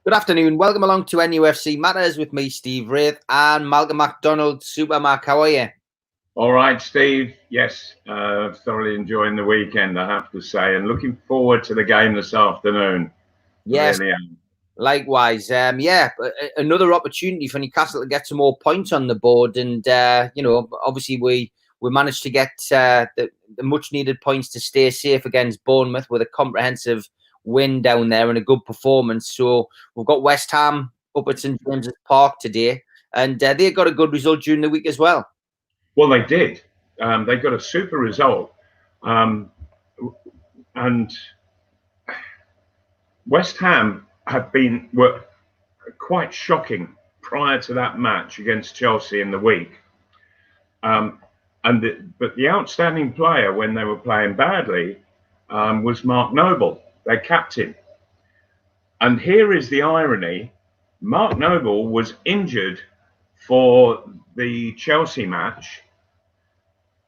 Good afternoon. Welcome along to NUFC Matters with me, Steve Wraith, and Malcolm MacDonald. Supermac, how are you? All right, Steve. Yes, thoroughly enjoying the weekend, I have to say, and looking forward to the game this afternoon. Yes, Really am. likewise. Another opportunity for Newcastle to get some more points on the board, and obviously we managed to get the much needed points to stay safe against Bournemouth with a comprehensive win down there and a good performance. So we've got West Ham up at St James's Park today, and they got a good result during the week as well. Well, they did. They got a super result, um, and West Ham were quite shocking prior to that match against Chelsea in the week. But the outstanding player when they were playing badly was Mark Noble, their captain. And here is the irony: Mark Noble was injured for the Chelsea match,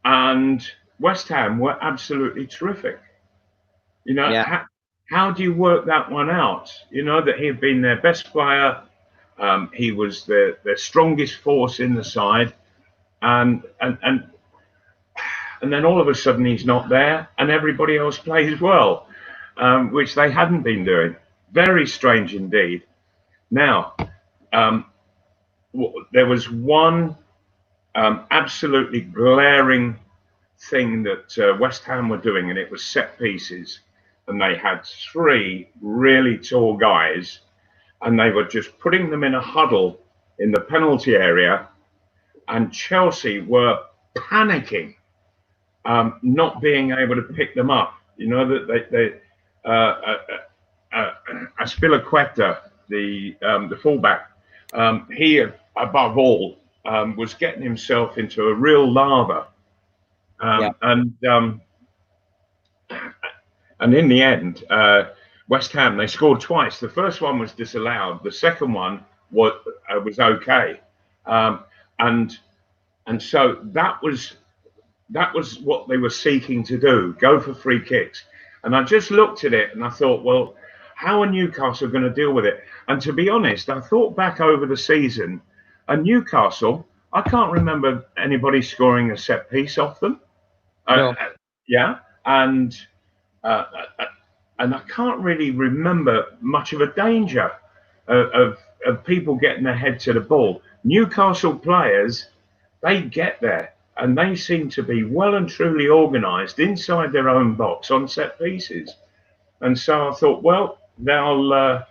and West Ham were absolutely terrific. You know, Yeah. how do you work that one out? You know, that he had been their best player, he was their strongest force in the side, and then all of a sudden he's not there, and everybody else plays well, which they hadn't been doing. Very strange indeed. Now, there was one absolutely glaring thing that West Ham were doing, and it was set pieces. And they had three really tall guys, and they were just putting them in a huddle in the penalty area. And Chelsea were panicking, not being able to pick them up. You know that Aspilicueta, the fullback, he above all was getting himself into a real lather, and in the end, West Ham, they scored twice. The first one was disallowed. The second one was okay, and so that was what they were seeking to do: go for free kicks. And I just looked at it and I thought, well, how are Newcastle going to deal with it? And to be honest, I thought back over the season, and Newcastle, I can't remember anybody scoring a set piece off them. No. Yeah, and I can't really remember much of a danger of people getting their head to the ball. Newcastle players, they get there, and they seem to be well and truly organised inside their own box on set pieces. And so I thought, well, they'll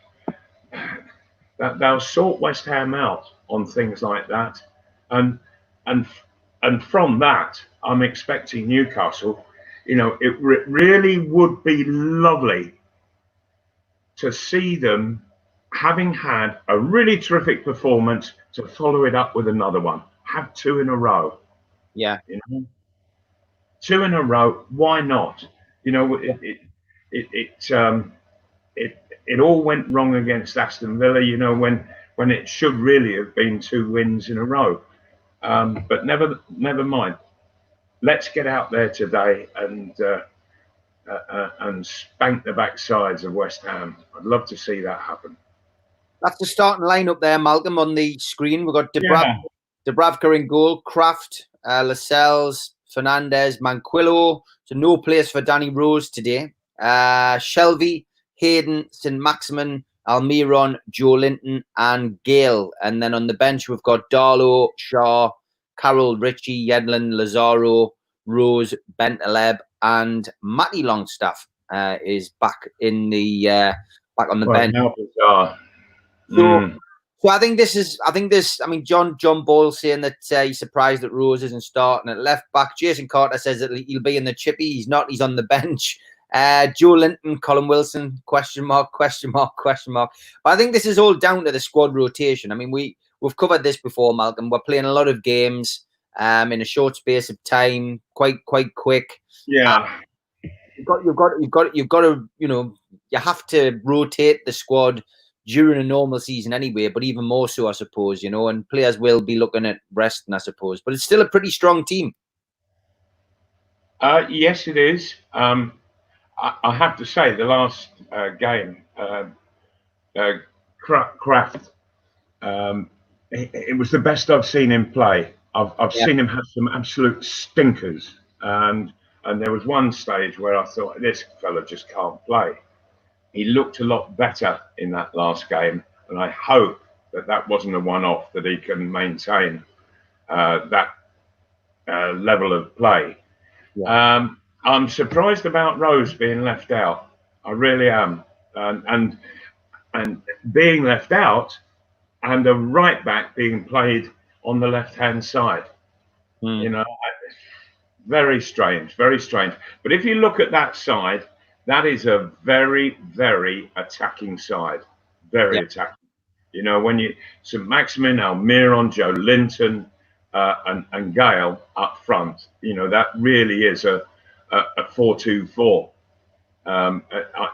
sort West Ham out on things like that, and and and from that, I'm expecting Newcastle. You know, it really would be lovely to see them having had a really terrific performance to follow it up with another one. Have two in a row. Yeah. You know, two in a row. Why not? You know, it all went wrong against Aston Villa. You know, when it should really have been two wins in a row. But never mind. Let's get out there today and spank the backsides of West Ham. I'd love to see that happen. That's the starting lineup there, Malcolm, on the screen. We've got Dubravka in goal, Kraft, Lascelles, Fernandez, Manquillo. So no place for Danny Rose today. Shelvey, Hayden, St. Maximin, Almiron, Joe Linton, and Gale. And then on the bench, we've got Darlow, Shaw, Carroll, Ritchie, Yedlin, Lazaro, Rose, Bentaleb, and Matty Longstaff is back in the back on the bench. How bizarre. So I think this. I mean, John Ball saying that he's surprised that Rose isn't starting at left back. Jason Carter says that he'll be in the chippy. He's not. He's on the bench. Joe Linton, Colin Wilson, question mark. But I think this is all down to the squad rotation. I mean, we've covered this before, Malcolm. We're playing a lot of games in a short space of time, quite quick. Yeah. You've got to, you know, you have to rotate the squad during a normal season anyway, but even more so, I suppose, you know, and players will be looking at resting, I suppose. But it's still a pretty strong team. Yes, it is. I have to say, the last game, Kraft. It was the best I've seen him play. I've seen him have some absolute stinkers, and there was one stage where I thought this fella just can't play. He looked a lot better in that last game, and I hope that wasn't a one-off, that he can maintain that level of play. I'm surprised about Rose being left out. I really am, and being left out, and a right back being played on the left-hand side. You know, very strange, very strange. But if you look at that side, that is a very, very attacking side. Very attacking. You know, when you St. Maximin, Almiron, Joe Linton, and Gale up front, you know, that really is a 4-2-4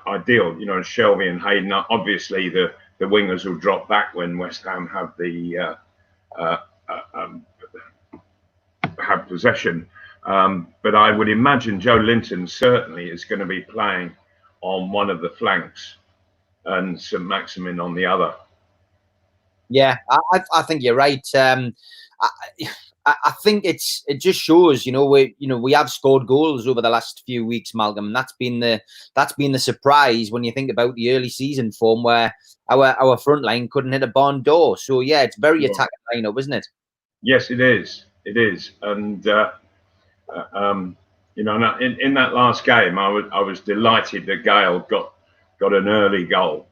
ideal. You know, Shelby and Hayden. Obviously, the wingers will drop back when West Ham have the have possession. But I would imagine Joe Linton certainly is going to be playing on one of the flanks and St. Maximin on the other. Yeah, I think you're right. I think it just shows, you know, we have scored goals over the last few weeks, Malcolm, and that's been the surprise when you think about the early season form where our front line couldn't hit a barn door. So yeah, it's very attacking lineup, isn't it? Yes, it is. It is, and you know, in that last game, I was delighted that Gale got an early goal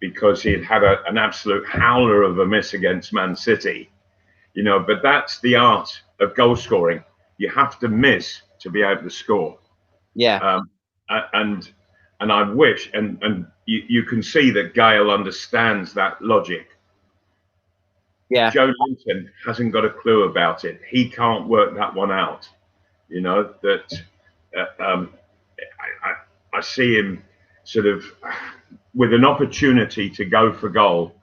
because he had an absolute howler of a miss against Man City. You know, but that's the art of goal scoring. You have to miss to be able to score. Yeah. And I wish, and you can see that Gale understands that logic. Yeah. Joe Linton hasn't got a clue about it. He can't work that one out. You know, that I see him sort of with an opportunity to go for goal,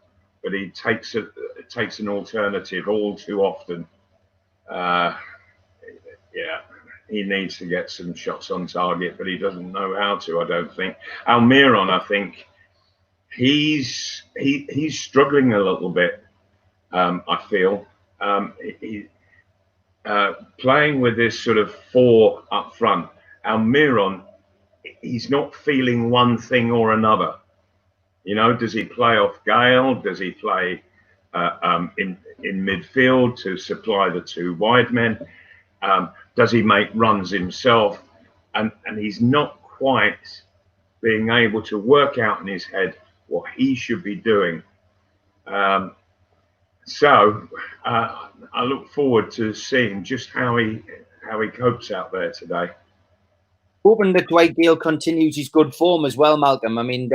but he takes an alternative all too often. Yeah, he needs to get some shots on target, but he doesn't know how to, I don't think. Almiron, I think he's struggling a little bit. I feel playing with this sort of four up front. Almiron, he's not feeling one thing or another. You know, does he play off Gale? Does he play in midfield to supply the two wide men? Does he make runs himself? And he's not quite being able to work out in his head what he should be doing. So I look forward to seeing just how he copes out there today. Hoping that Dwight Gale continues his good form as well, Malcolm. I mean,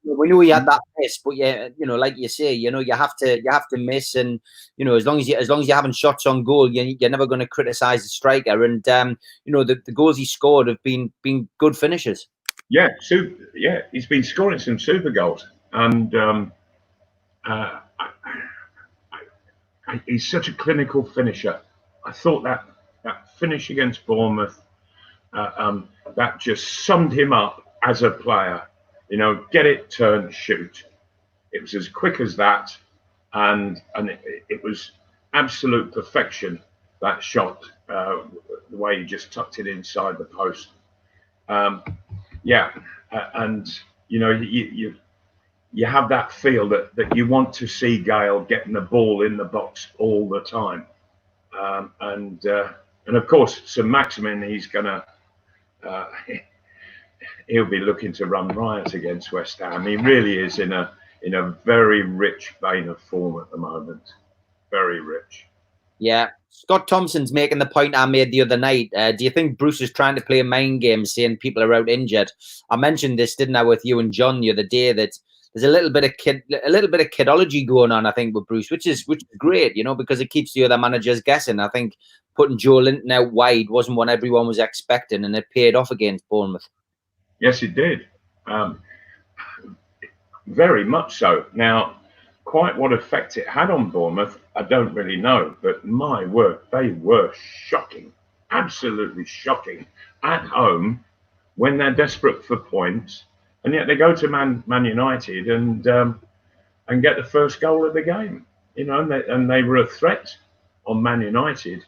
we know he had that miss, but yeah, you know, like you say, you know, you have to miss, and you know, as long as you're having shots on goal, you're never going to criticise the striker. And you know, the goals he scored have been good finishes. Yeah, he's been scoring some super goals, and he's such a clinical finisher. I thought that finish against Bournemouth. That just summed him up as a player. You know, get it, turn, shoot. It was as quick as that, and it was absolute perfection. That shot, the way he just tucked it inside the post. And you know, you have that feel that you want to see Gale getting the ball in the box all the time, and of course, St. Maximin, he's gonna. He'll be looking to run riot against West Ham. He really is in a very rich vein of form at the moment. Very rich. Yeah. Scott Thompson's making the point I made the other night. Do you think Bruce is trying to play a mind game, saying people are out injured? I mentioned this, didn't I, with you and John the other day, that there's a little bit of kidology going on, I think, with Bruce, which is great, you know, because it keeps the other managers guessing. I think putting Joe Linton out wide wasn't what everyone was expecting, and it paid off against Bournemouth. Yes, it did. Very much so. Now, quite what effect it had on Bournemouth, I don't really know. But my word, they were shocking, absolutely shocking at home when they're desperate for points, and yet they go to Man United and and get the first goal of the game. And they were a threat on Man United,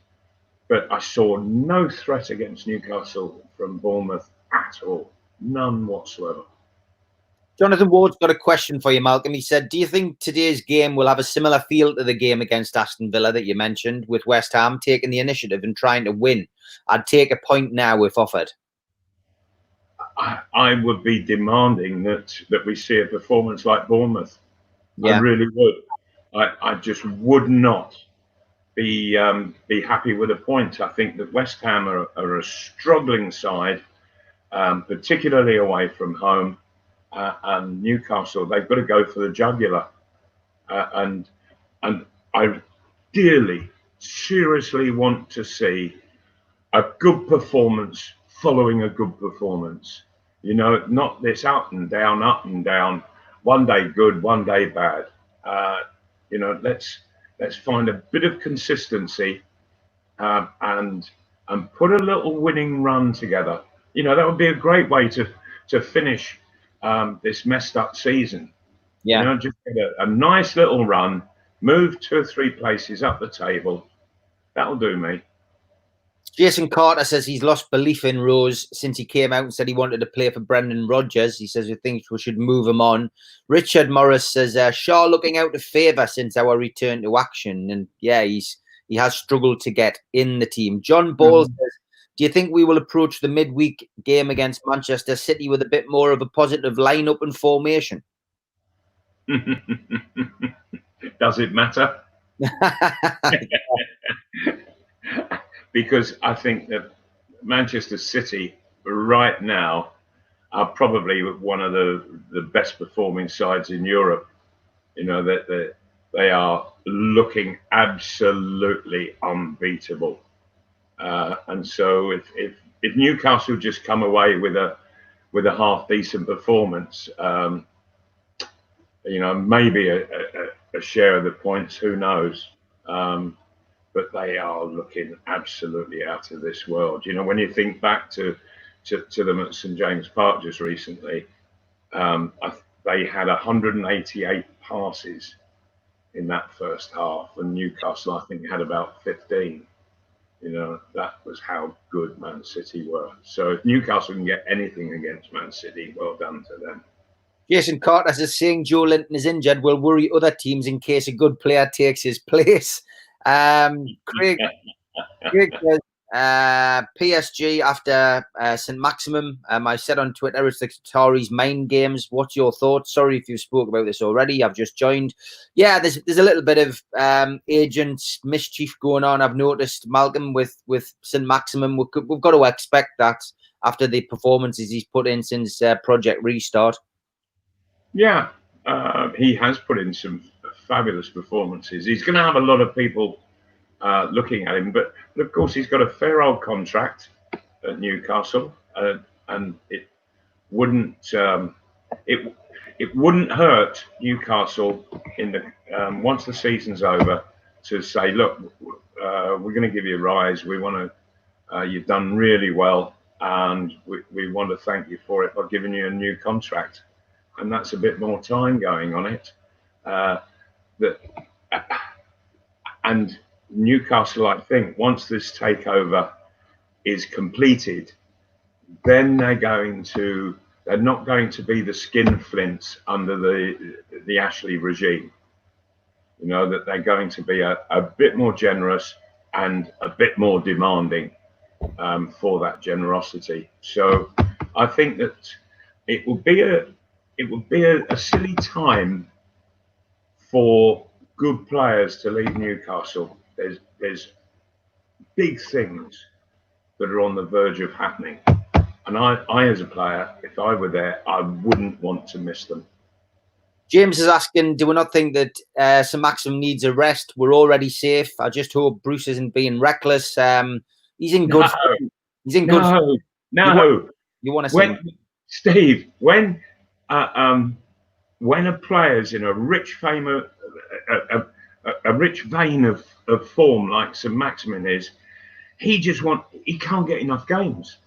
but I saw no threat against Newcastle from Bournemouth at all, none whatsoever. Jonathan Ward's got a question for you, Malcolm. He said, do you think today's game will have a similar feel to the game against Aston Villa that you mentioned, with West Ham taking the initiative and trying to win? I'd take a point now if offered. I would be demanding that we see a performance like Bournemouth. Yeah. I really would. I just would not be happy with a point. I think that West Ham are a struggling side, particularly away from home. And Newcastle, they've got to go for the jugular, and I seriously want to see a good performance following a good performance. Not this up and down, one day good, one day bad. Let's find a bit of consistency, and put a little winning run together. That would be a great way to finish this messed up season. Yeah. Just get a nice little run, move 2 or 3 places up the table. That'll do me. Jason Carter says he's lost belief in Rose since he came out and said he wanted to play for Brendan Rodgers. He says he thinks we should move him on. Richard Morris says Shaw looking out of favour since our return to action, and yeah, he has struggled to get in the team. John Ball says, do you think we will approach the midweek game against Manchester City with a bit more of a positive lineup and formation? Does it matter? Because I think that Manchester City right now are probably one of the best performing sides in Europe. That they are looking absolutely unbeatable. And so if Newcastle just come away with a half decent performance, maybe a share of the points, who knows? But they are looking absolutely out of this world. When you think back to them at St James Park just recently, they had 188 passes in that first half, and Newcastle, I think, had about 15. That was how good Man City were. So if Newcastle can get anything against Man City, well done to them. Jason Carter says saying Joe Linton is injured will worry other teams in case a good player takes his place. Craig says, PSG after St Maximum. I said on Twitter it's the Qataris mind games. What's your thoughts? Sorry if you spoke about this already. I've just joined. Yeah, there's a little bit of agent mischief going on. I've noticed, Malcolm, with St Maximum. We've got to expect that after the performances he's put in since Project Restart. Yeah, he has put in some fabulous performances. He's going to have a lot of people looking at him, but of course he's got a fair old contract at Newcastle, and it wouldn't hurt Newcastle in the once the season's over to say, look, we're going to give you a rise. We want to. You've done really well, and we want to thank you for it by giving you a new contract, and that's a bit more time going on it. And Newcastle, I think, once this takeover is completed, then they're not going to be the skinflints under the Ashley regime. That they're going to be a bit more generous and a bit more demanding for that generosity. So I think that it would be a silly time for good players to leave Newcastle. There's big things that are on the verge of happening, and I as a player, if I were there, I wouldn't want to miss them. James is asking, do we not think that St Maxim needs a rest? We're already safe. I just hope Bruce isn't being reckless. He's in good. He's in good. No. You want to see Steve? When a player's in a rich vein of form like St Maximin is, he can't get enough games.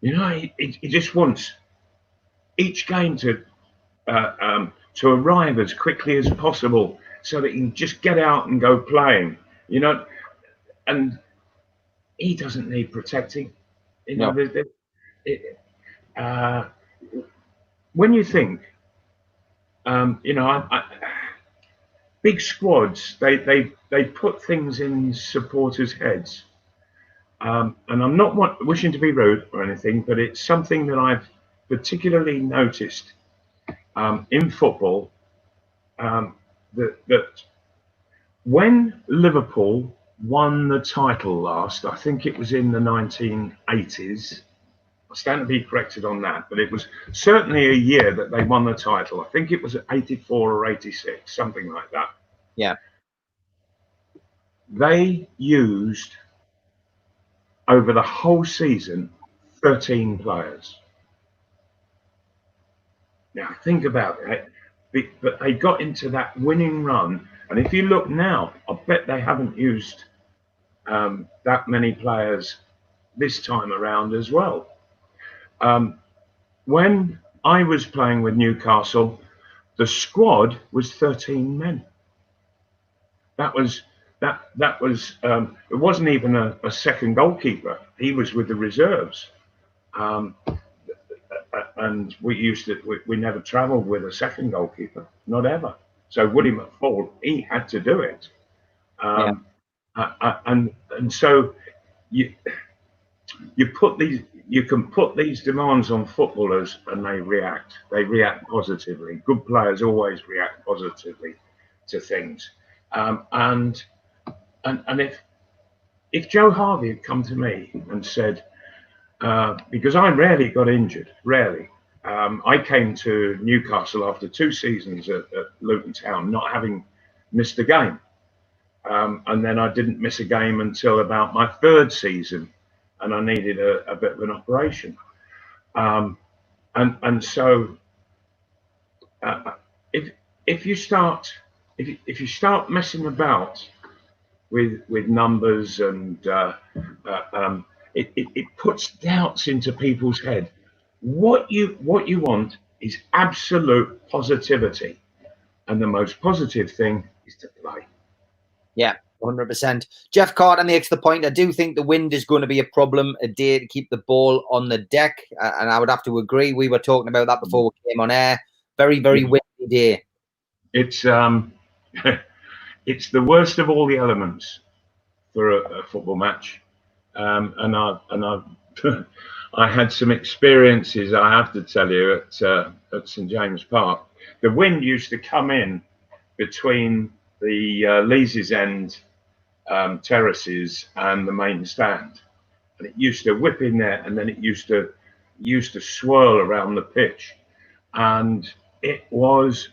He just wants each game to to arrive as quickly as possible so that he can just get out and go playing, you know. And he doesn't need protecting, you know. When you think, you know, big squads, they put things in supporters' heads, and I'm not wishing to be rude or anything, but it's something that I've particularly noticed in football, that when Liverpool won the title last, I think it was in the 1980s. I stand to be corrected on that, but it was certainly a year that they won the title. I think it was 84 or 86, something like that. Yeah. They used, over the whole season, 13 players. Now, think about it. But they got into that winning run. And if you look now, I bet they haven't used that many players this time around as well. When I was playing with Newcastle, the squad was 13 men. It wasn't even a second goalkeeper. He was with the reserves. And we never travelled with a second goalkeeper, not ever. So Woody McFall, he had to do it. And so you can put these demands on footballers, and they react. They react positively. Good players always react positively to things. And if Joe Harvey had come to me and said, because I rarely got injured, rarely. I came to Newcastle after 2 seasons at Luton Town, not having missed a game. And then I didn't miss a game until about my 3rd season, and I needed a bit of an operation. And so if you start messing about with numbers, and it puts doubts into people's head. What you want is absolute positivity, and the most positive thing is to play. Yeah, 100%. Jeff Carter makes the point. I do think the wind is going to be a problem a day to keep the ball on the deck, and I would have to agree. We were talking about that before we came on air. Very, very windy day. It's it's the worst of all the elements for a football match, and I had some experiences, I have to tell you, at St James Park. The wind used to come in between the Leazes End terraces and the main stand, and it used to whip in there, and then it used to swirl around the pitch, and it was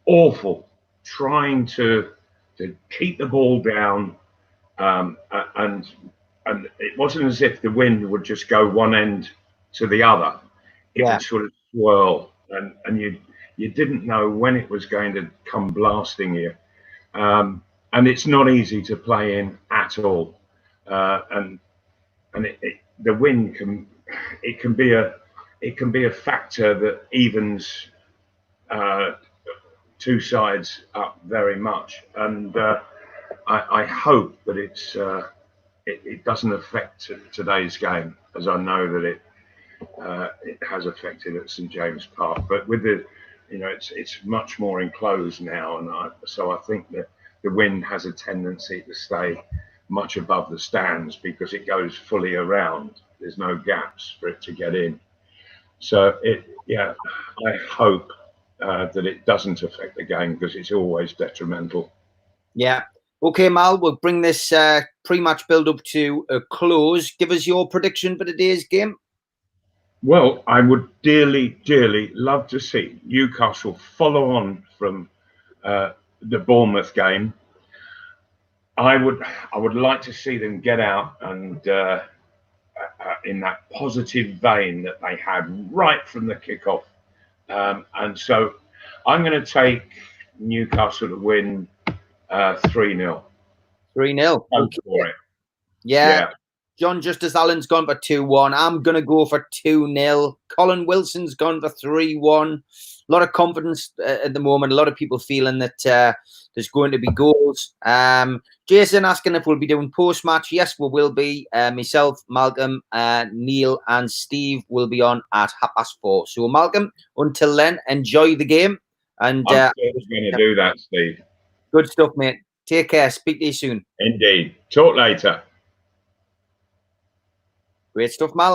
awful trying to keep the ball down, and it wasn't as if the wind would just go one end to the other. It would sort of swirl, and you didn't know when it was going to come blasting you. And it's not easy to play in at all. And the wind can be a factor that evens 2 sides up very much. And I hope that it doesn't affect today's game, as I know that it has affected at St James Park. But with it's much more enclosed now, and so I think that the wind has a tendency to stay much above the stands because it goes fully around. There's no gaps for it to get in. So I hope that it doesn't affect the game, because it's always detrimental. Yeah. Okay, Mal, we'll bring this pre-match build-up to a close. Give us your prediction for today's game. Well, I would dearly, dearly love to see Newcastle follow on from the Bournemouth game. I would like to see them get out and in that positive vein that they had right from the kickoff. And so I'm going to take Newcastle to win 3-0. 3-0. Go for it. Yeah. John Justice Allen's gone for 2-1. I'm going to go for 2-0. Colin Wilson's gone for 3-1. A lot of confidence at the moment. A lot of people feeling that there's going to be goals. Jason asking if we'll be doing post-match. Yes, we will be. Myself, Malcolm, Neil and Steve will be on at 4:30. So, Malcolm, until then, enjoy the game. And I'm going to do that, Steve. Good stuff, mate. Take care. Speak to you soon. Indeed. Talk later. Great stuff, man.